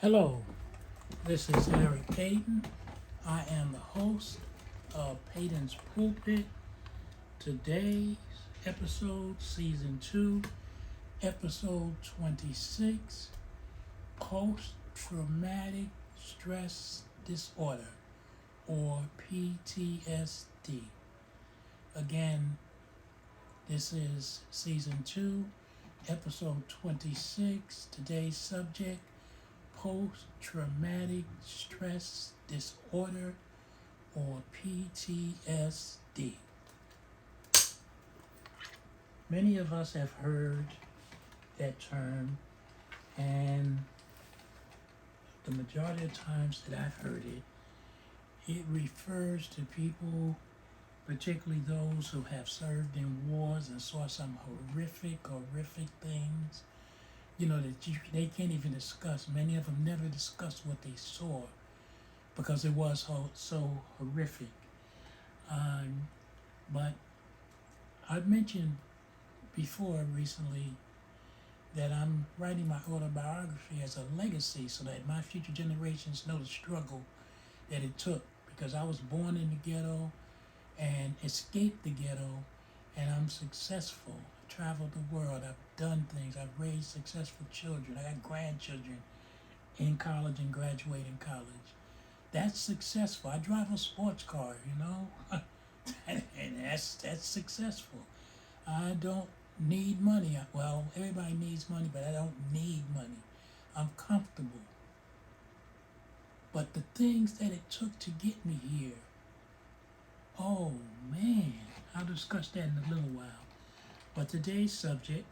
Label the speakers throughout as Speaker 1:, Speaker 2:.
Speaker 1: Hello, this is Harry Paden. I am the host of Paden's Pulpit. Today's episode, Season 2, Episode 26, Post-Traumatic Stress Disorder, or PTSD. Again, this is Season 2, Episode 26. Today's subject, post-traumatic stress disorder, or PTSD. Many of us have heard that term, and the majority of times that I've heard it, it refers to people, particularly those who have served in wars and saw some horrific things, that they can't even discuss. Many of them never discussed what they saw because it was so horrific. But I've mentioned before recently that I'm writing my autobiography as a legacy so that my future generations know the struggle that it took, because I was born in the ghetto and escaped the ghetto, and I'm successful. I've traveled the world. I've done things. I've raised successful children. I got grandchildren in college and graduating college. That's successful. I drive a sports car, and that's successful. I don't need money. Well, everybody needs money, but I don't need money. I'm comfortable. But the things that it took to get me here, oh man, I'll discuss that in a little while. But today's subject,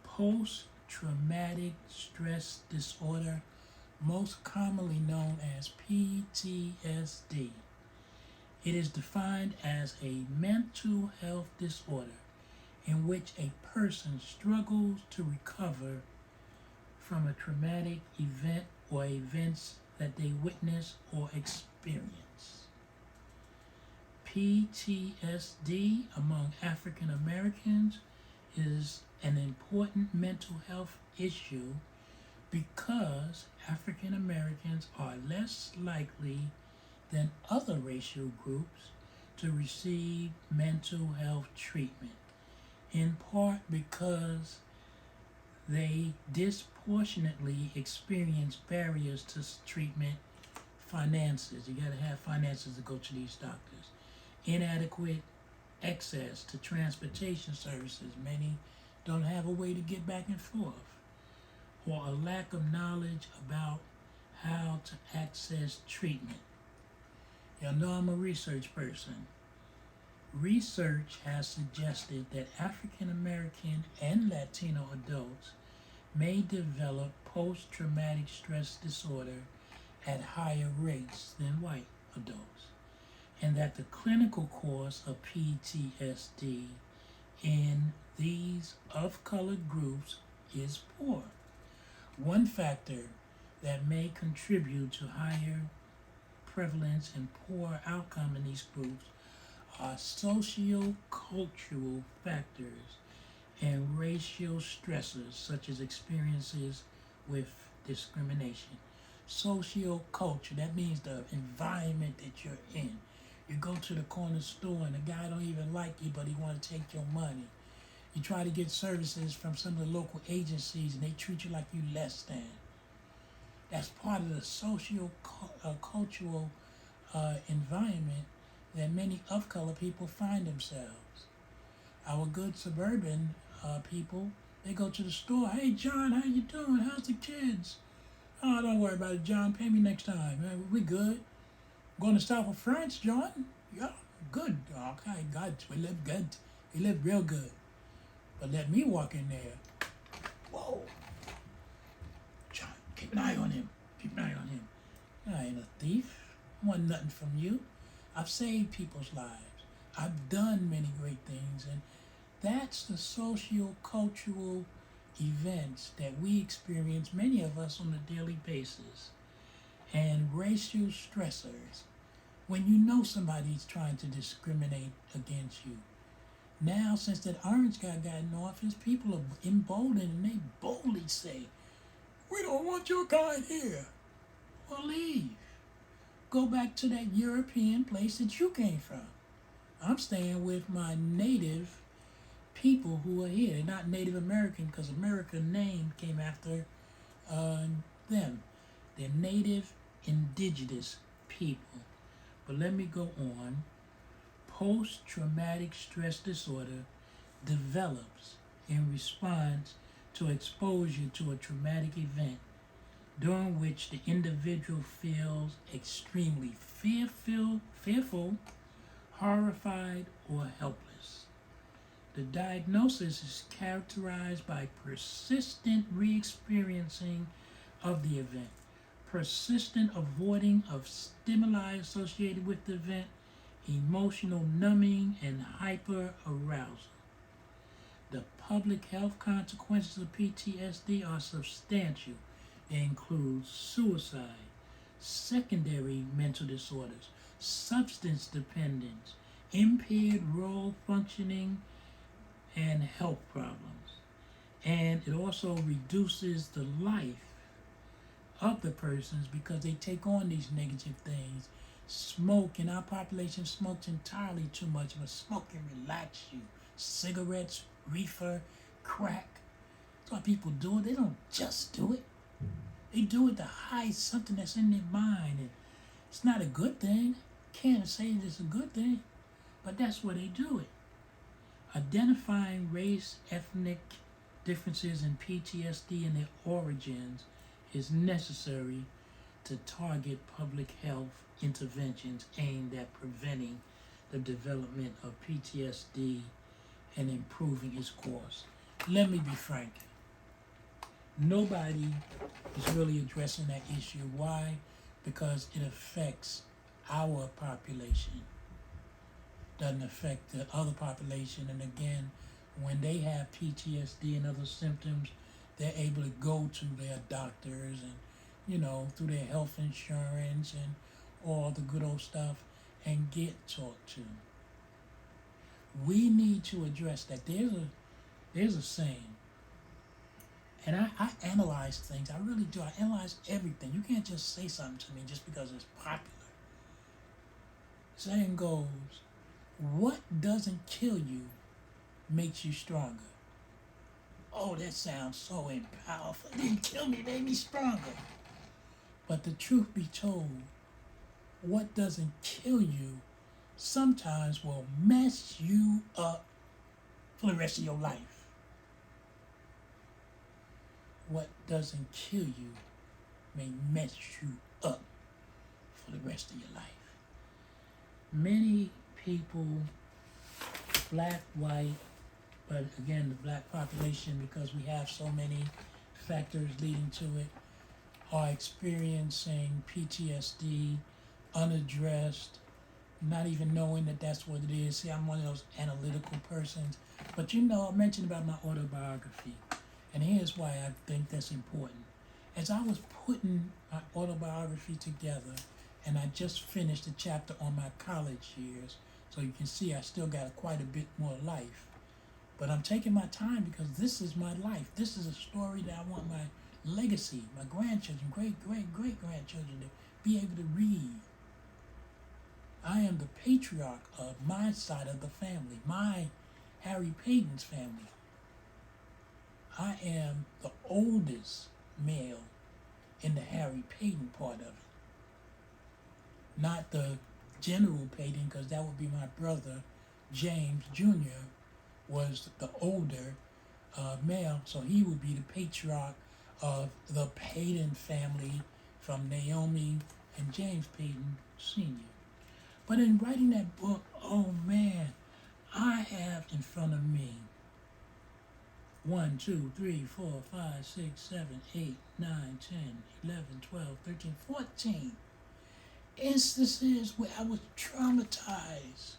Speaker 1: post-traumatic stress disorder, most commonly known as PTSD. It is defined as a mental health disorder in which a person struggles to recover from a traumatic event or events that they witness or experience. PTSD among African Americans is an important mental health issue because African Americans are less likely than other racial groups to receive mental health treatment, in part because they disproportionately experience barriers to treatment. Finances, you got to have finances to go to these doctors. Inadequate access to transportation services. Many don't have a way to get back and forth. Or a lack of knowledge about how to access treatment. Y'all know I'm a research person. Research has suggested that African American and Latino adults may develop post-traumatic stress disorder at higher rates than white adults, and that the clinical course of PTSD in these of-colored groups is poor. One factor that may contribute to higher prevalence and poor outcome in these groups are socio-cultural factors and racial stressors, such as experiences with discrimination. Socio-culture, that means the environment that you're in. You go to the corner store and the guy don't even like you, but he want to take your money. You try to get services from some of the local agencies and they treat you like you less than. That's part of the socio-cultural environment that many of-color people find themselves. Our good suburban people, they go to the store. Hey, John, how you doing? How's the kids? Oh, don't worry about it, John. Pay me next time. We good. Going to South of France, John? Yeah, good. Okay, God, we live good. We live real good. But let me walk in there. Whoa. John, keep an eye on him. Keep an eye on him. I ain't a thief. I want nothing from you. I've saved people's lives. I've done many great things, and that's the socio-cultural events that we experience, many of us, on a daily basis. And racial stressors, when you know somebody's trying to discriminate against you. Now, since that orange guy got in office, people are emboldened and they boldly say, We don't want your kind here. Well, leave. Go back to that European place that you came from. I'm staying with my native people who are here. They're not Native American because American name came after them. They're native indigenous people. But let me go on. Post-traumatic stress disorder develops in response to exposure to a traumatic event during which the individual feels extremely fearful, horrified, or helpless. The diagnosis is characterized by persistent re-experiencing of the event, persistent avoiding of stimuli associated with the event, emotional numbing, and hyper-arousal. The public health consequences of PTSD are substantial. They include suicide, secondary mental disorders, substance dependence, impaired role functioning, and health problems. And it also reduces the life of the persons because they take on these negative things. Smoke, in our population, smokes entirely too much, but smoke can relax you. Cigarettes, reefer, crack. That's why people do it. They don't just do it. They do it to hide something that's in their mind. And it's not a good thing. Can't say it's a good thing, but that's why they do it. Identifying race, ethnic differences in PTSD and their origins is necessary to target public health interventions aimed at preventing the development of PTSD and improving its course. Let me be frank. Nobody is really addressing that issue. Why? Because it affects our population. Doesn't affect the other population. And again, when they have PTSD and other symptoms, they're able to go to their doctors and, through their health insurance and all the good old stuff and get talked to. We need to address that. There's a saying, and I analyze things. I really do. I analyze everything. You can't just say something to me just because it's popular. Saying goes, what doesn't kill you makes you stronger. Oh, that sounds so powerful. It didn't kill me, it made me stronger. But the truth be told, what doesn't kill you sometimes will mess you up for the rest of your life. What doesn't kill you may mess you up for the rest of your life. Many people, black, white, but again, the black population, because we have so many factors leading to it, are experiencing PTSD unaddressed, not even knowing that that's what it is. See, I'm one of those analytical persons. But I mentioned about my autobiography, and here's why I think that's important. As I was putting my autobiography together, and I just finished a chapter on my college years, so you can see I still got quite a bit more life. But I'm taking my time because this is my life. This is a story that I want my legacy, my grandchildren, great-great-great-grandchildren to be able to read. I am the patriarch of my side of the family, my Harry Paden's family. I am the oldest male in the Harry Paden part of it. Not the General Paden, because that would be my brother, James Jr., was the older male, so he would be the patriarch of the Paden family from Naomi and James Paden Sr. But in writing that book, oh man, I have in front of me 1, 2, 3, 4, 5, 6, 7, 8, 9, 10, 11, 12, 13, 14 instances where I was traumatized.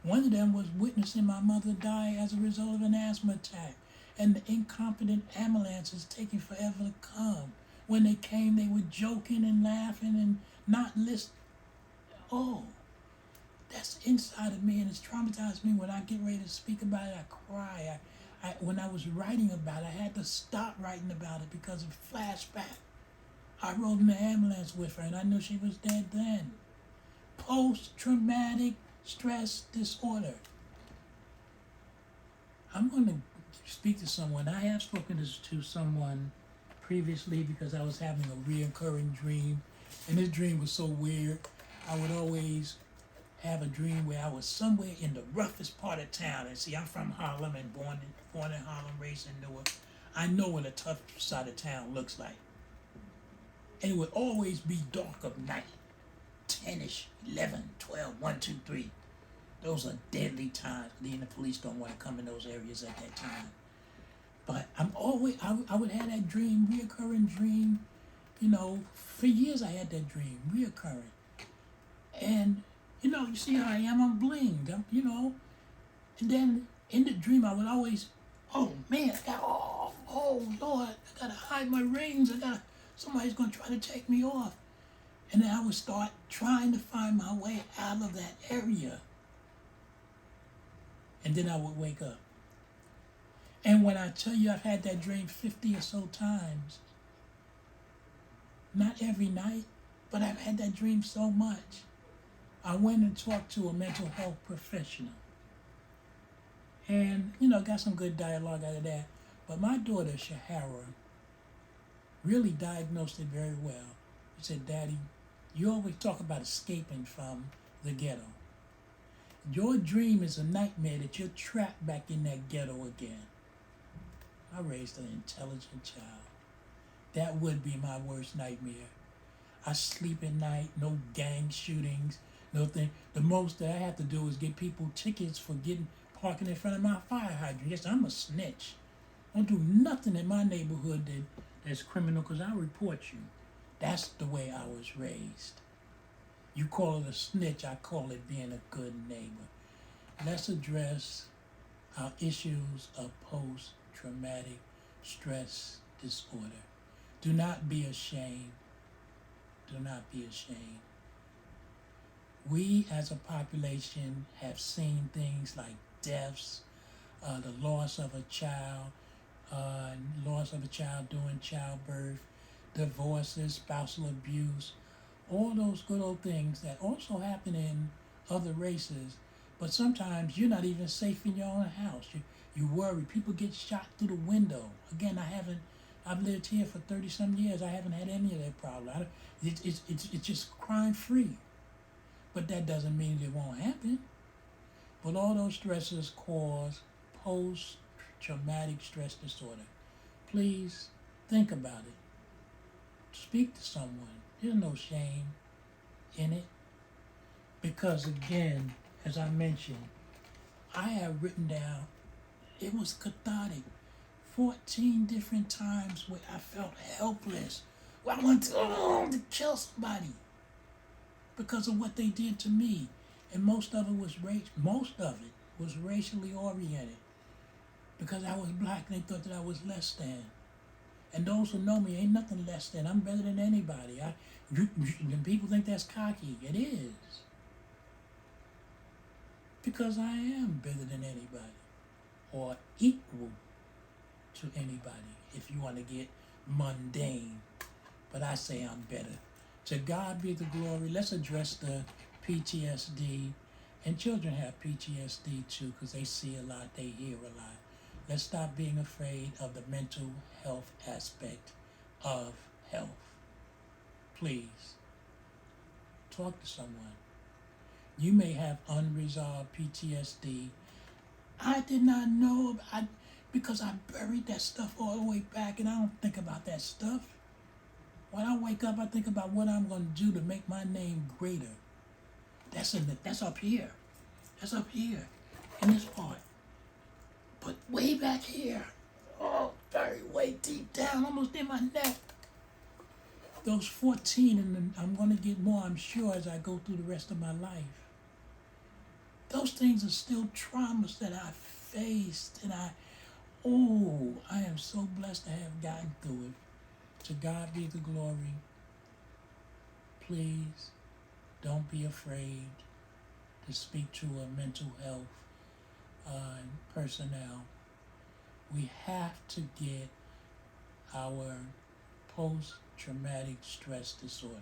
Speaker 1: One of them was witnessing my mother die as a result of an asthma attack, and the incompetent ambulances taking forever to come. When they came, they were joking and laughing and not listening. Oh, that's inside of me, and it's traumatized me. When I get ready to speak about it, I cry. when I was writing about it, I had to stop writing about it because of flashback. I rode in the ambulance with her and I knew she was dead then. Post-traumatic stress disorder. I'm going to speak to someone. I have spoken to someone previously because I was having a reoccurring dream. And this dream was so weird. I would always have a dream where I was somewhere in the roughest part of town. And see, I'm from Harlem and born in Harlem, raised in Newark. I know what a tough side of town looks like. And it would always be dark of night. 10-ish, 11, 12, 1, 2, 3. Those are deadly times. Even the police don't want to come in those areas at that time. But I would have that dream, reoccurring dream. You know, for years I had that dream, reoccurring. And, you know, you see how I am, I'm blinged, And then in the dream I would always, oh man, oh Lord, I gotta hide my rings, somebody's gonna try to take me off. And then I would start trying to find my way out of that area. And then I would wake up. And when I tell you I've had that dream 50 or so times, not every night, but I've had that dream so much. I went and talked to a mental health professional. And, got some good dialogue out of that. But my daughter, Shahara, really diagnosed it very well. She said, Daddy, you always talk about escaping from the ghetto. Your dream is a nightmare that you're trapped back in that ghetto again. I raised an intelligent child. That would be my worst nightmare. I sleep at night, no gang shootings, no thing. The most that I have to do is get people tickets for parking in front of my fire hydrant. Yes, I'm a snitch. Don't do nothing in my neighborhood that's criminal because I'll report you. That's the way I was raised. You call it a snitch, I call it being a good neighbor. Let's address our issues of post-traumatic stress disorder. Do not be ashamed. Do not be ashamed. We as a population have seen things like deaths, the loss of a child during childbirth, divorces, spousal abuse, all those good old things that also happen in other races. But sometimes you're not even safe in your own house. You worry. People get shot through the window. Again, I've lived here for 30-some years. I haven't had any of that problem. It's just crime-free. But that doesn't mean it won't happen. But all those stresses cause post-traumatic stress disorder. Please think about it. Speak to someone. There's no shame in it. Because again, as I mentioned, I have written down, it was cathartic. 14 different times where I felt helpless. Where I wanted to kill somebody because of what they did to me. And most of it was racially oriented. Because I was black and they thought that I was less than. And those who know me, ain't nothing less than. I'm better than anybody. And people think that's cocky. It is. Because I am better than anybody. Or equal to anybody, if you want to get mundane. But I say I'm better. To God be the glory. Let's address the PTSD. And children have PTSD too, because they see a lot, they hear a lot. Let's stop being afraid of the mental health aspect of health. Please, talk to someone. You may have unresolved PTSD. I did not know, because I buried that stuff all the way back, and I don't think about that stuff. When I wake up, I think about what I'm going to do to make my name greater. That's up here. That's up here, in this part. But way back here, buried way deep down, almost in my neck. Those 14, and I'm going to get more, I'm sure, as I go through the rest of my life. Those things are still traumas that I faced, and I am so blessed to have gotten through it. To God be the glory. Please, don't be afraid to speak to a mental health personnel. We have to get our post-traumatic stress disorder.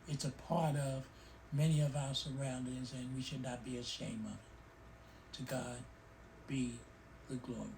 Speaker 1: It's a part of many of our surroundings, and we should not be ashamed of it. To God be the glory.